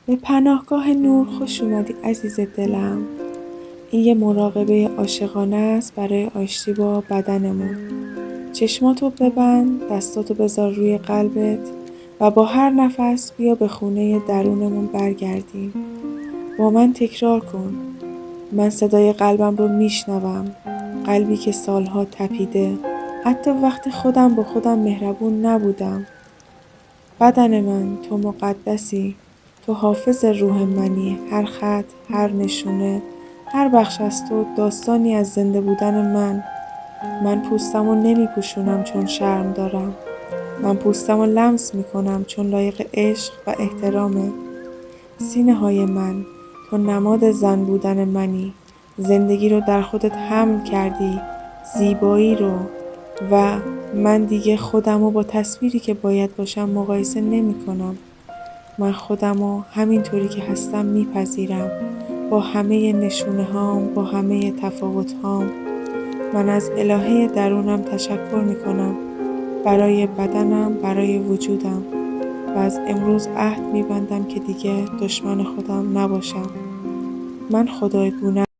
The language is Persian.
به پناهگاه نور خوش اومدی عزیز دلم. این یه مراقبه عاشقانه است برای آشتی با بدنمون. چشماتو ببند، دستاتو بذار روی قلبت و با هر نفس بیا به خونه درونمون برگردیم. با من تکرار کن. من صدای قلبم رو میشنوم. قلبی که سالها تپیده. حتی وقتی خودم با خودم مهربون نبودم. بدن من، تو مقدسی. تو حافظ روح منی. هر خط، هر نشونه، هر بخش از تو داستانی از زنده بودن من. من پوستمو نمی پوشونم چون شرم دارم. من پوستمو لمس می کنم چون لایق عشق و احترامه. سینه های من، تو نماد زن بودن منی. زندگی رو در خودت حمل کردی. زیبایی رو. و من دیگه خودمو با تصویری که باید باشم مقایسه نمی کنم. من خودمو همینطوری که هستم میپذیرم. با همه نشونه هام، با همه تفاوت هام. من از الهه درونم تشکر می کنم. برای بدنم، برای وجودم. و از امروز عهد می بندم که دیگه دشمن خودم نباشم. من خدایگونه